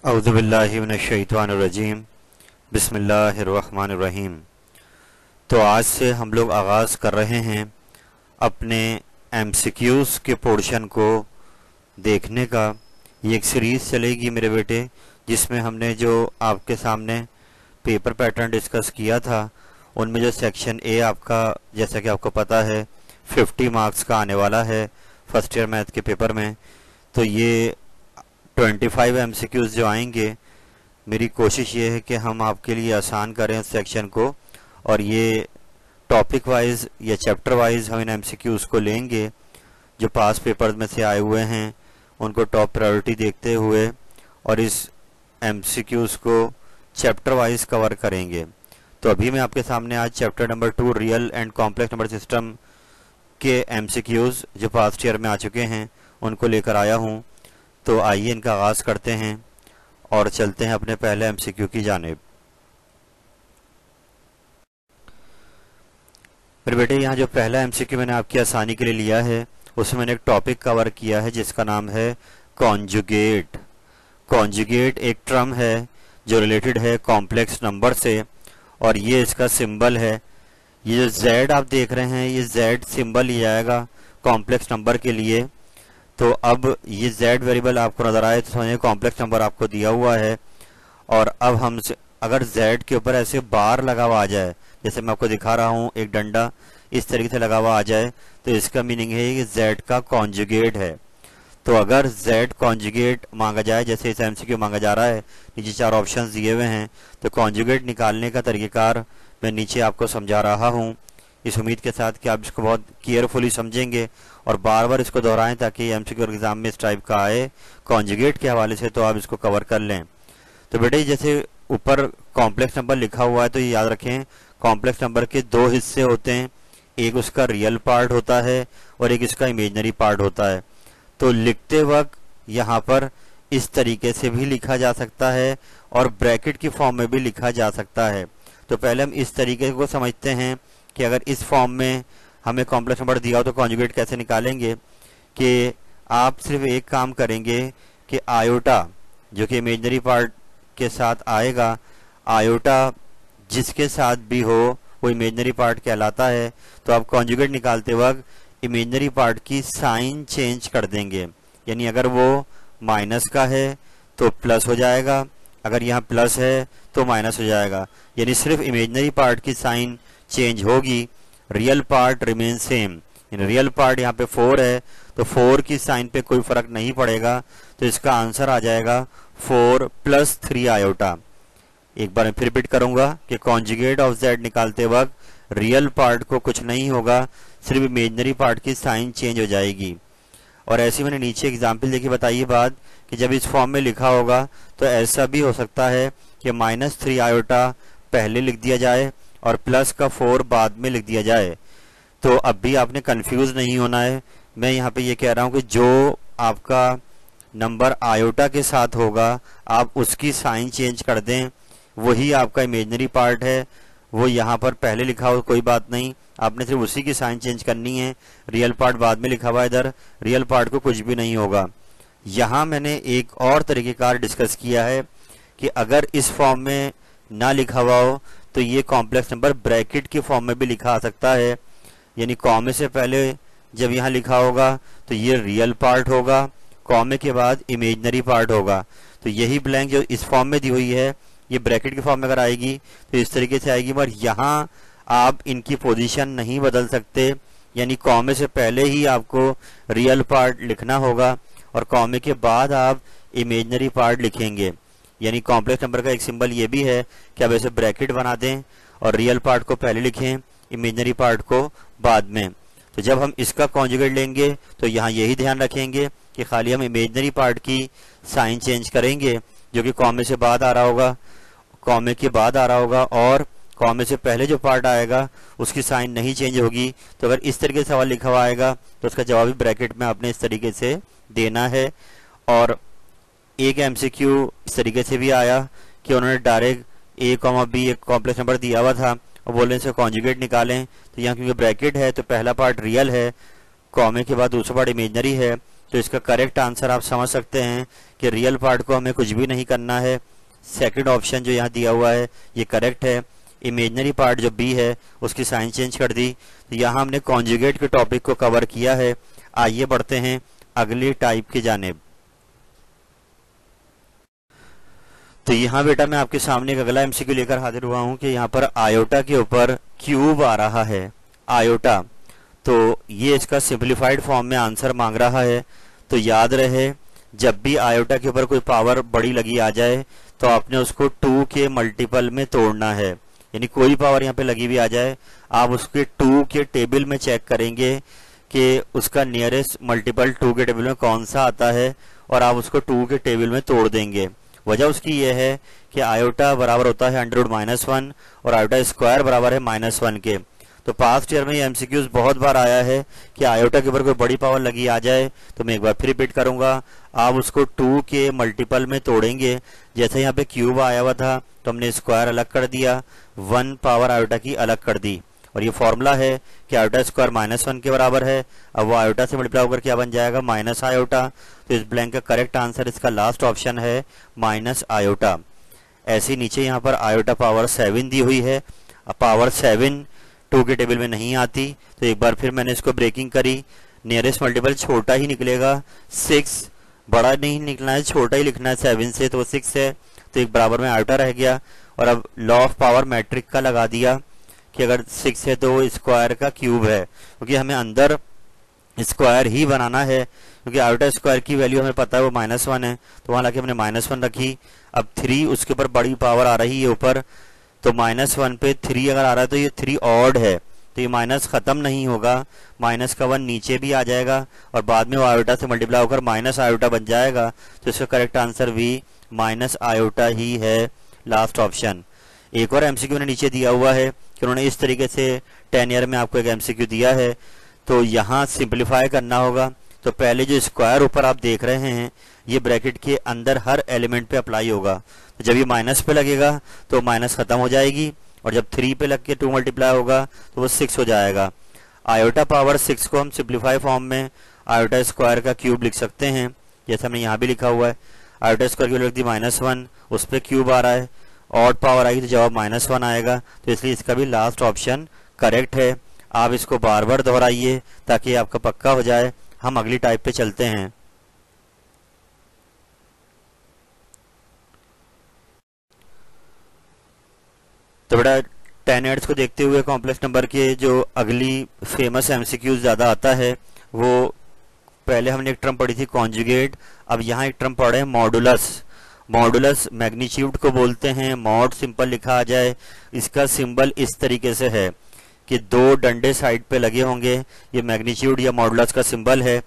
औज़ुबिल्लाहि मिनश्शैतानिर्रजीम बिस्मिल्लाहिर्रहमानिर्रहीम। तो आज से हम लोग आगाज़ कर रहे हैं अपने एमसीक्यूज़ के पोर्शन को देखने का। ये एक सीरीज़ चलेगी मेरे बेटे, जिसमें हमने जो आपके सामने पेपर पैटर्न डिस्कस किया था उनमें जो सेक्शन ए आपका, जैसा कि आपको पता है, 50 मार्क्स का आने वाला है फर्स्ट ईयर मैथ के पेपर में। तो ये 25 एमसीक्यूज़ जो आएंगे, मेरी कोशिश ये है कि हम आपके लिए आसान करें उस सेक्शन को, और ये टॉपिक वाइज या चैप्टर वाइज हम इन एमसीक्यूज़ को लेंगे जो पास पेपर्स में से आए हुए हैं, उनको टॉप प्रायोरिटी देखते हुए, और इस एमसीक्यूज़ को चैप्टर वाइज कवर करेंगे। तो अभी मैं आपके सामने आज chapter number 2 real and complex number system के एमसीक्यूज़ जो पास्ट ईयर में आ चुके हैं उनको लेकर आया हूँ। तो आइए इनका आगाज़ करते हैं और चलते हैं अपने पहले एमसीक्यू की जानिब। मेरे बेटे, यहाँ जो पहला एमसीक्यू मैंने आपकी आसानी के लिए लिया है उसमें मैंने एक टॉपिक कवर किया है जिसका नाम है कॉन्जुगेट। कॉन्जुगेट एक टर्म है जो रिलेटेड है कॉम्प्लेक्स नंबर से, और ये इसका सिंबल है। ये जो Z आप देख रहे हैं, ये Z सिंबल ही आएगा कॉम्प्लेक्स नंबर के लिए। तो अब ये Z वेरिएबल आपको नज़र आए तो समझिए कॉम्प्लेक्स नंबर आपको दिया हुआ है। और अब हम अगर Z के ऊपर ऐसे बार लगा हुआ आ जाए, जैसे मैं आपको दिखा रहा हूँ, एक डंडा इस तरीके से लगा हुआ आ जाए, तो इसका मीनिंग है कि Z का कॉन्जुगेट है। तो अगर Z कॉन्जुगेट मांगा जाए, जैसे इस एमसीक्यू मांगा जा रहा है, नीचे 4 ऑप्शंस दिए हुए हैं, तो कॉन्जुगेट निकालने का तरीक़ेकार मैं नीचे आपको समझा रहा हूँ, इस उम्मीद के साथ कि आप इसको बहुत केयरफुली समझेंगे और बार बार इसको दोहराएं ताकि एमसीक्यू एग्जाम में इस टाइप का आए कॉन्जुगेट के हवाले से, तो आप इसको कवर कर लें। तो बेटे, जैसे ऊपर कॉम्प्लेक्स नंबर लिखा हुआ है तो ये याद रखें कॉम्प्लेक्स नंबर के 2 हिस्से होते हैं, एक उसका रियल पार्ट होता है और एक इसका इमेजनरी पार्ट होता है। तो लिखते वक्त यहाँ पर इस तरीके से भी लिखा जा सकता है और ब्रैकेट की फॉर्म में भी लिखा जा सकता है। तो पहले हम इस तरीके को समझते हैं कि अगर इस फॉर्म में हमें कॉम्प्लेक्स नंबर दिया हो तो कॉन्जुगेट कैसे निकालेंगे। कि आप सिर्फ एक काम करेंगे कि आयोटा जो कि इमेजनरी पार्ट के साथ आएगा, आयोटा जिसके साथ भी हो वो इमेजनरी पार्ट कहलाता है। तो आप कॉन्जुगेट निकालते वक्त इमेजनरी पार्ट की साइन चेंज कर देंगे, यानी अगर वो माइनस का है तो प्लस हो जाएगा, अगर यहाँ प्लस है तो माइनस हो जाएगा, यानी सिर्फ इमेजनरी पार्ट की साइन चेंज होगी, real part remain same. Real part यहाँ पे 4 है तो 4 की साइन पे कोई फर्क नहीं पड़ेगा। तो इसका आंसर आ जाएगा 4 + 3 आयोटा। एक बार मैं फिर रिपीट करूंगा कि कॉन्जुगेट ऑफ Z निकालते वक्त रियल पार्ट को कुछ नहीं होगा, सिर्फ इमेजनरी पार्ट की साइन चेंज हो जाएगी। और ऐसी मैंने नीचे एग्जाम्पल देखी बताई बात कि जब इस फॉर्म में लिखा होगा तो ऐसा भी हो सकता है कि -3 आयोटा पहले लिख दिया जाए और प्लस का 4 बाद में लिख दिया जाए। तो अब भी आपने कंफ्यूज नहीं होना है। मैं यहाँ पे ये कह रहा हूँ कि जो आपका नंबर आयोटा के साथ होगा आप उसकी साइन चेंज कर दें, वही आपका इमेजनरी पार्ट है। वो यहाँ पर पहले लिखा हो कोई बात नहीं, आपने सिर्फ उसी की साइन चेंज करनी है। रियल पार्ट बाद में लिखा हुआ, इधर रियल पार्ट को कुछ भी नहीं होगा। यहाँ मैंने एक और तरीक़ेकार डिस्कस किया है कि अगर इस फॉर्म में ना लिखा हुआ हो तो ये कॉम्प्लेक्स नंबर ब्रैकेट की फॉर्म में भी लिखा आ सकता है, यानी कॉमे से पहले जब यहाँ लिखा होगा तो ये रियल पार्ट होगा, कॉमे के बाद इमेजनरी पार्ट होगा। तो यही ब्लैंक जो इस फॉर्म में दी हुई है ये ब्रैकेट की फॉर्म में अगर आएगी तो इस तरीके से आएगी, मगर यहाँ आप इनकी पोजीशन नहीं बदल सकते, यानी कॉमे से पहले ही आपको रियल पार्ट लिखना होगा और कॉमे के बाद आप इमेजनरी पार्ट लिखेंगे। यानी कॉम्प्लेक्स नंबर का एक सिंबल ये भी है कि आप ऐसे ब्रैकेट बना दें और रियल पार्ट को पहले लिखें, इमेजनरी पार्ट को बाद में। तो जब हम इसका कॉन्जुगेट लेंगे तो यहाँ यही ध्यान रखेंगे कि खाली हम इमेजनरी पार्ट की साइन चेंज करेंगे, जो कि कॉमे से बाद आ रहा होगा, कॉमे के बाद आ रहा होगा, और कॉमे से पहले जो पार्ट आएगा उसकी साइन नहीं चेंज होगी। तो अगर इस तरीके से सवाल लिखा हुआ आएगा तो उसका जवाब भी ब्रैकेट में आपने इस तरीके से देना है। और एक एमसीक्यू इस तरीके से भी आया कि उन्होंने डायरेक्ट A, B एक कॉम्प्लेक्स नंबर दिया हुआ था और बोल रहे हैं कॉन्जुगेट निकालें। तो यहाँ क्योंकि ब्रैकेट है तो पहला पार्ट रियल है, कॉमे के बाद दूसरा पार्ट इमेजनरी है, तो इसका करेक्ट आंसर आप समझ सकते हैं कि रियल पार्ट को हमें कुछ भी नहीं करना है। सेकंड ऑप्शन जो यहाँ दिया हुआ है ये करेक्ट है। इमेजिनरी पार्ट जो बी है उसकी साइन चेंज कर दी। तो यहाँ हमने कॉन्जुगेट के टॉपिक को कवर किया है। आइए बढ़ते हैं अगली टाइप की जानिब। तो यहाँ बेटा मैं आपके सामने एक अगला एमसीक्यू लेकर हाजिर हुआ हूँ कि यहाँ पर आयोटा के ऊपर क्यूब आ रहा है, आयोटा। तो ये इसका सिंप्लीफाइड फॉर्म में आंसर मांग रहा है। तो याद रहे, जब भी आयोटा के ऊपर कोई पावर बड़ी लगी आ जाए तो आपने उसको 2 के मल्टीपल में तोड़ना है। यानी कोई पावर यहाँ पे लगी हुई आ जाए, आप उसके 2 के टेबल में चेक करेंगे कि उसका नियरेस्ट मल्टीपल 2 के टेबल में कौन सा आता है और आप उसको 2 के टेबल में तोड़ देंगे। वजह उसकी यह है कि आयोटा बराबर होता है √-1 और आयोटा स्क्वायर बराबर है -1 के। तो पास्ट ईयर में ये एमसीक्यूज बहुत बार आया है कि आयोटा के ऊपर कोई बड़ी पावर लगी आ जाए तो मैं एक बार फिर रिपीट करूंगा, आप उसको 2 के मल्टीपल में तोड़ेंगे। जैसे यहाँ पे क्यूब आया हुआ था तो हमने स्क्वायर अलग कर दिया, 1 पावर आयोटा की अलग कर दी और ये फॉर्मूला है कि आयोटा स्क्वायर -1 के बराबर है। अब वो आयोटा से मल्टीप्लाई होकर क्या बन जाएगा, माइनस आयोटा। तो इस ब्लैंक का करेक्ट आंसर इसका लास्ट ऑप्शन है माइनस आयोटा। ऐसे नीचे यहाँ पर आयोटा पावर 7 दी हुई है। अब पावर 7 2 के टेबल में नहीं आती, तो एक बार फिर मैंने इसको ब्रेकिंग करी। नियरेस्ट मल्टीपल छोटा ही निकलेगा, 6 बड़ा नहीं निकलना है, छोटा ही लिखना है 7 से, तो 6 है, तो एक बराबर में आयोटा रह गया। और अब लॉ ऑफ पावर मैट्रिक का लगा दिया कि अगर 6 है तो वो स्क्वायर का क्यूब है, क्योंकि हमें अंदर स्क्वायर ही बनाना है, क्योंकि आयोटा स्क्वायर की वैल्यू हमें पता है वो -1 है। तो वहां लाके हमने -1 रखी। अब 3 उसके ऊपर बड़ी पावर आ रही है ऊपर, तो -1 पे 3 अगर आ रहा है तो ये 3 ऑड है, तो ये माइनस खत्म नहीं होगा, माइनस का 1 नीचे भी आ जाएगा और बाद में वो आयोटा से मल्टीप्लाई होकर माइनस आयोटा बन जाएगा। तो इसका करेक्ट आंसर भी माइनस आयोटा ही है, लास्ट ऑप्शन। एक और एमसीक्यू ने नीचे दिया हुआ है कि उन्होंने इस तरीके से 10 ईयर में आपको एक एमसीक्यू दिया है, तो यहाँ सिंप्लीफाई करना होगा। तो पहले जो स्क्वायर ऊपर आप देख रहे हैं ये ब्रैकेट के अंदर हर एलिमेंट पे अप्लाई होगा। तो जब ये माइनस पे लगेगा तो माइनस खत्म हो जाएगी और जब 3 पे लग के 2 मल्टीप्लाई होगा तो वो 6 हो जाएगा। आयोटा पावर 6 को हम सिंप्लीफाई फॉर्म में आयोटा स्क्वायर का क्यूब लिख सकते हैं, जैसे हमने यहाँ भी लिखा हुआ है। आयोटा स्क्वायर की वैल्यू लिख दी -1, उस पर क्यूब आ रहा है, ऑड पावर आई तो जवाब -1 आएगा। तो इसलिए इसका भी लास्ट ऑप्शन करेक्ट है। आप इसको बार बार दोहराइए ताकि आपका पक्का हो जाए। हम अगली टाइप पे चलते हैं। तो बेटा 10 एड्स को देखते हुए कॉम्प्लेक्स नंबर के जो अगली फेमस एमसीक्यूज ज्यादा आता है, वो पहले हमने एक टर्म पढ़ी थी कॉन्जुगेट, अब यहाँ एक टर्म पढ़े मॉडुलस। मॉडुलस मैग्नीट्यूड को बोलते हैं, मॉड सिंपल लिखा आ जाए। इसका सिंबल इस तरीके से है कि 2 डंडे साइड पे लगे होंगे, ये मैग्नीट्यूड या मॉडुलस का सिंबल है।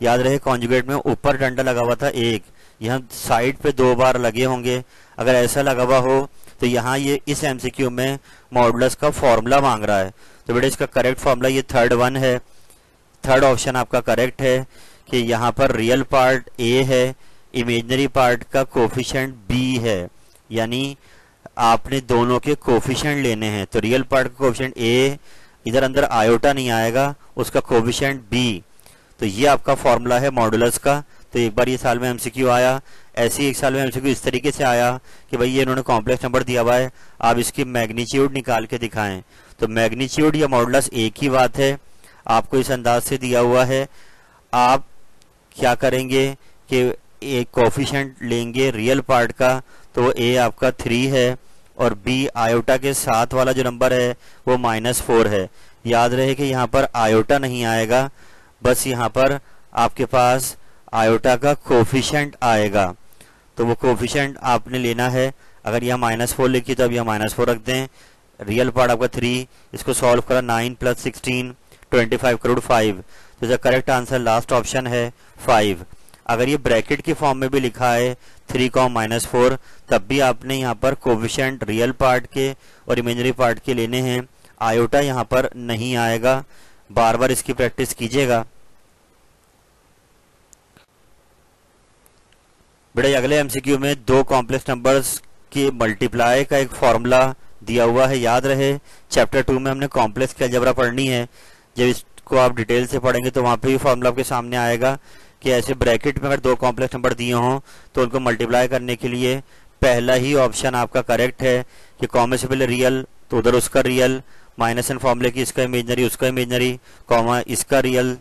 याद रहे कॉन्जुगेट में ऊपर डंडा लगा हुआ था एक, यहाँ साइड पे 2 बार लगे होंगे। अगर ऐसा लगा हुआ हो तो यहाँ ये इस एमसीक्यू में मॉडुलस का फॉर्मूला मांग रहा है। तो बेटा इसका करेक्ट फॉर्मूला ये थर्ड वन है, थर्ड ऑप्शन आपका करेक्ट है कि यहाँ पर रियल पार्ट ए है, इमेजिनरी पार्ट का कोफिशिएंट बी है, यानी आपने दोनों के कोफिशिएंट लेने हैं। तो रियल पार्ट का कोफिशिएंट ए, इधर अंदर आयोटा नहीं आएगा, उसका कोफिशिएंट बी। तो ये आपका फॉर्मूला है मॉडुलस का। तो एक बार ये साल में एमसीक्यू आया, ऐसे ही एक साल में एमसीक्यू इस तरीके से आया कि भाई ये इन्होंने कॉम्प्लेक्स नंबर दिया हुआ है, आप इसकी मैग्नीट्यूड निकाल के दिखाएं। तो मैग्नीट्यूड या मॉडुलस एक ही बात है, आपको इस अंदाज से दिया हुआ है। आप क्या करेंगे कि एक कोफिशिएंट लेंगे रियल पार्ट का, तो ए आपका 3 है और बी आयोटा के साथ वाला जो नंबर है वो -4 है। याद रहे कि यहाँ पर आयोटा नहीं आएगा, बस यहाँ पर आपके पास आयोटा का कोफिशिएंट आएगा। तो वो कोफिशिएंट आपने लेना है। अगर यहाँ -4 लिखी तो अब यहाँ -4 रख दें। रियल पार्ट आपका 3, इसको सॉल्व करा 9 + 16 25 करोड़ 5। तो इसका करेक्ट आंसर लास्ट ऑप्शन है 5। अगर ये ब्रैकेट के फॉर्म में भी लिखा है 3, -4, तब भी आपने यहाँ पर कोफिशिएंट रियल पार्ट के और इमेजिनरी पार्ट के लेने हैं। आयोटा यहाँ पर नहीं आएगा, बार बार इसकी प्रैक्टिस कीजिएगा। बेटा अगले एमसीक्यू में 2 कॉम्प्लेक्स नंबर्स के मल्टीप्लाई का एक फॉर्मूला दिया हुआ है। याद रहे चैप्टर 2 में हमने कॉम्प्लेक्स की अलजेब्रा पढ़नी है, जब इसको आप डिटेल से पढ़ेंगे तो वहां पे भी फॉर्मूला आपके सामने आएगा कि ऐसे ब्रैकेट में अगर दो कॉम्प्लेक्स नंबर दिए हों तो उनको मल्टीप्लाई करने के लिए पहला ही ऑप्शन आपका करेक्ट है कि कॉमा से पहले रियल तो उधर उसका रियल, माइनस एन फॉर्मूले की इसका इमेजनरी उसका इमेजनरी, कॉमा इसका रियल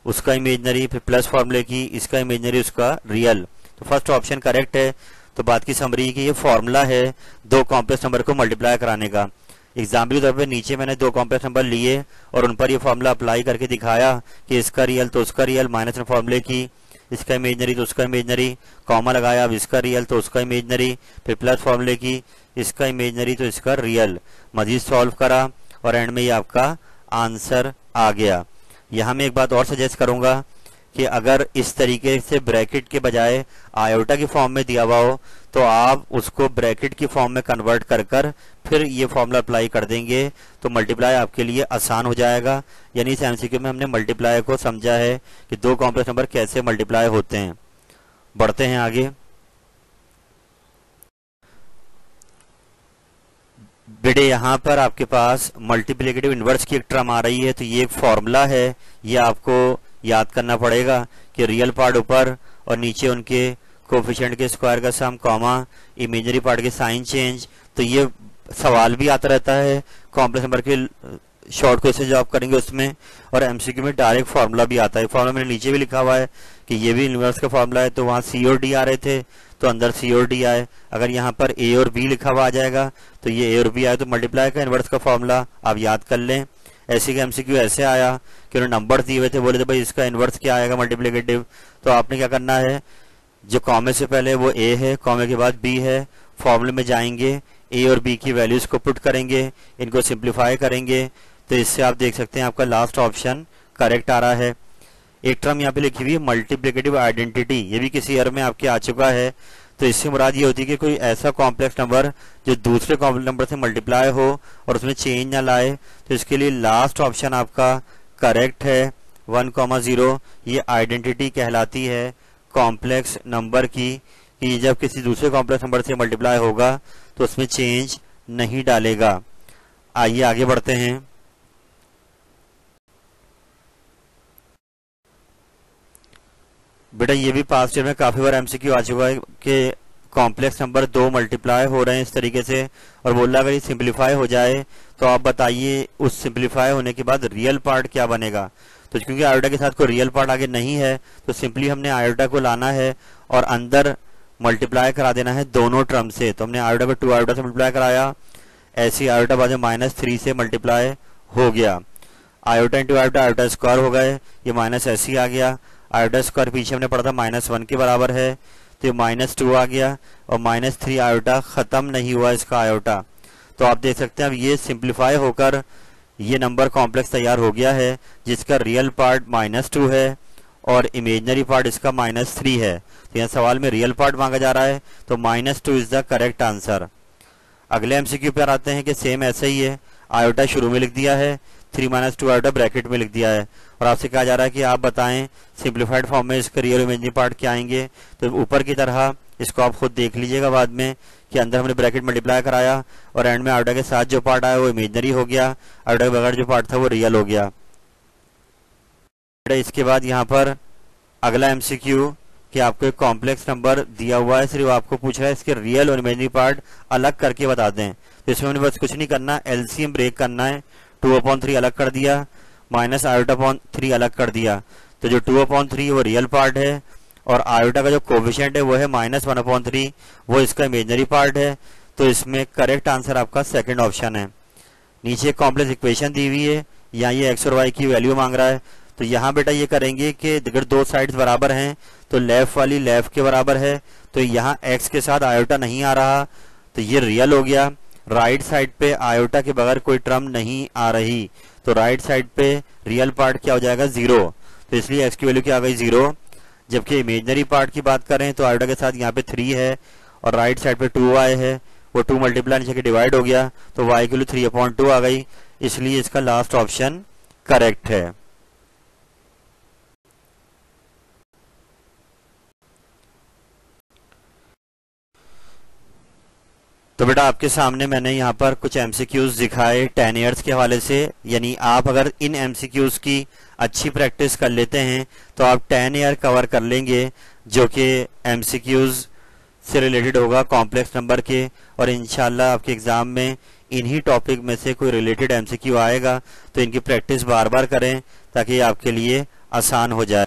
उसका इमेजनरी, फिर प्लस फॉर्मूले की इसका इमेजनरी उसका रियल। तो फर्स्ट ऑप्शन करेक्ट है। तो बात की समरी कि ये फॉर्मूला है दो कॉम्प्लेक्स नंबर को मल्टीप्लाई कराने का। एग्जाम्पल के तौर पर नीचे मैंने दो कॉम्प्लेक्स नंबर लिए और उन पर ये फॉर्मूला अप्लाई करके दिखाया कि इसका रियल तो उसका रियल, माइनस एन फॉर्मूले की इसका इमेजनरी तो उसका इमेजनरी, कॉमा लगाया, अब इसका रियल तो उसका इमेजनरी, फिर प्लस फॉर्मूले की इसका इमेजनरी तो इसका रियल, मजीद सॉल्व करा और एंड में ये आपका आंसर आ गया। यहाँ मैं एक बात और सजेस्ट करूंगा कि अगर इस तरीके से ब्रैकेट के बजाय आयोटा की फॉर्म में दिया हुआ हो तो आप उसको ब्रैकेट की फॉर्म में कन्वर्ट कर कर फिर ये फॉर्मूला अप्लाई कर देंगे तो मल्टीप्लाई आपके लिए आसान हो जाएगा। यानी इस एमसीक्यू में हमने मल्टीप्लाई को समझा है कि दो कॉम्प्लेक्स नंबर कैसे मल्टीप्लाई होते हैं। बढ़ते हैं आगे। बेटे यहाँ पर आपके पास मल्टीप्लिकेटिव इनवर्स की एक टर्म आ रही है तो ये एक फॉर्मूला है, ये आपको याद करना पड़ेगा कि रियल पार्ट ऊपर और नीचे उनके कोफिशिएंट के स्क्वायर का सम, कॉमा इमेजिनरी पार्ट के साइन चेंज। तो ये सवाल भी आता रहता है कॉम्प्लेक्स नंबर के शॉर्ट क्वेश्चन जो आप करेंगे उसमें, और एमसीक्यू में डायरेक्ट फार्मूला भी आता है। फार्मूला मैंने नीचे भी लिखा हुआ है कि ये भी इनवर्स का फार्मूला है, तो वहाँ सी और डी आ रहे थे तो अंदर सी और डी आए। अगर यहाँ पर ए और बी लिखा हुआ आ जाएगा तो ये ए और बी आए, तो मल्टीप्लाई का इनवर्स का फार्मूला आप याद कर लें। ऐसे का एमसीक्यू ऐसे आया कि उन्होंने नंबर दिए हुए थे, बोले थे भाई इसका इनवर्स क्या आएगा मल्टीप्लिकेटिव, तो आपने क्या करना है, जो कॉमे से पहले वो ए है, कॉमे के बाद बी है, फॉर्मूले में जाएंगे, ए और बी की वैल्यूज को पुट करेंगे, इनको सिंप्लीफाई करेंगे, तो इससे आप देख सकते हैं आपका लास्ट ऑप्शन करेक्ट आ रहा है। एक टर्म यहाँ पे लिखी हुई है मल्टीप्लिकेटिव आइडेंटिटी, ये भी किसी ईयर में आपके आ चुका है। तो इससे मुराद ये होती है कि कोई ऐसा कॉम्प्लेक्स नंबर जो दूसरे कॉम्प्लेक्स नंबर से मल्टीप्लाई हो और उसमें चेंज ना लाए, तो इसके लिए लास्ट ऑप्शन आपका करेक्ट है 1,0। ये आइडेंटिटी कहलाती है कॉम्प्लेक्स नंबर की कि जब किसी दूसरे कॉम्प्लेक्स नंबर से मल्टीप्लाई होगा तो उसमें चेंज नहीं डालेगा। आइए आगे बढ़ते हैं। बेटा ये भी पास्ट ईयर में काफी बार एमसीक्यू आ चुका है कि कॉम्प्लेक्स नंबर दो मल्टीप्लाई हो रहे हैं इस तरीके से और बोल रहा अगर ये सिंप्लीफाई हो जाए तो आप बताइए उस सिंप्लीफाई होने के बाद रियल पार्ट क्या बनेगा। तो क्योंकि आयोटा के साथ कोई रियल पार्ट आगे नहीं है तो सिंपली हमने आयोटा को लाना है और अंदर मल्टीप्लाई करा देना है दोनों टर्म से। तो हमने आयोटा को 2 आयोटा से मल्टीप्लाई कराया, ऐसी आयोटा बाद में -3 से मल्टीप्लाई हो गया, iota into iota, iota square हो गए, ये माइनस ऐसी आ गया, आयोटा स्क्वायर पीछे हमने पढ़ा था -1 के बराबर है तो ये -2 आ गया और -3 आयोटा खत्म नहीं हुआ इसका आयोटा। तो आप देख सकते हैं अब ये सिंप्लीफाई होकर ये नंबर कॉम्प्लेक्स तैयार हो गया है जिसका रियल पार्ट -2 है और इमेजिनरी पार्ट इसका -3 है। तो यहाँ सवाल में रियल पार्ट मांगा जा रहा है तो -2 इज द करेक्ट आंसर। अगले एमसीक्यू पर आते हैं कि सेम ऐसे ही है, आयोटा शुरू में लिख दिया है, 3 - 2 आयोटा ब्रैकेट में लिख दिया है और आपसे कहा जा रहा है कि आप बताएं सिंप्लीफाइड फॉर्म में इसके रियल इमेजिनरी पार्ट क्या आएंगे। तो ऊपर की तरह इसको आप खुद देख लीजिएगा बाद में कि अंदर हमने ब्रैकेट मल्टीप्लाई कराया और एंड में आयोटा के साथ जो पार्ट आया वो इमेजिनरी हो गया, आयोटा के बगैर जो पार्ट था वो रियल हो गया। इसके बाद यहाँ पर अगला एमसीक्यू कि आपको एक कॉम्प्लेक्स नंबर दिया हुआ है, सिर्फ आपको पूछ रहा है इसके रियल और इमेजिनरी पार्ट अलग करके बता दें। तो इसमें हमने बस कुछ नहीं करना, एलसीएम ब्रेक करना है, 2/3 अलग कर दिया, माइनस आयोटा/3 अलग कर दिया। तो जो 2/3 वो रियल पार्ट है और आयोटा का जो कोफिशिएंट है वो है -1/3, वो इसका इमेजिनरी पार्ट है। तो इसमें करेक्ट आंसर आपका सेकंड ऑप्शन है। नीचे कॉम्प्लेक्स इक्वेशन दी हुई है, यहाँ ये एक्स और वाई की वैल्यू मांग रहा है। तो यहाँ बेटा ये करेंगे कि अगर दो साइड्स बराबर हैं तो लेफ्ट वाली लेफ्ट के बराबर है, तो यहाँ एक्स के साथ आयोटा नहीं आ रहा तो ये रियल हो गया। राइट साइड पे आयोटा के बगैर कोई टर्म नहीं आ रही तो राइट साइड पे रियल पार्ट क्या हो जाएगा 0, तो इसलिए एक्स की वैल्यू क्या आ गई 0। जबकि इमेजिनरी पार्ट की बात करें तो आयोटा के साथ यहाँ पे 3 है और राइट साइड पे 2y है, वो 2 मल्टीप्लाई नीचे के डिवाइड हो गया तो y की वैल्यू 3/2 आ गई, इसलिए इसका लास्ट ऑप्शन करेक्ट है। तो बेटा आपके सामने मैंने यहाँ पर कुछ एमसीक्यूज दिखाए 10 ईयर्स के हवाले से, यानी आप अगर इन एमसीक्यूज की अच्छी प्रैक्टिस कर लेते हैं तो आप 10 ईयर कवर कर लेंगे, जो कि एमसीक्यूज से रिलेटेड होगा कॉम्प्लेक्स नंबर के, और इंशाल्लाह आपके एग्जाम में इन्हीं टॉपिक में से कोई रिलेटेड एमसीक्यू आएगा। तो इनकी प्रैक्टिस बार बार करें ताकि आपके लिए आसान हो जाए।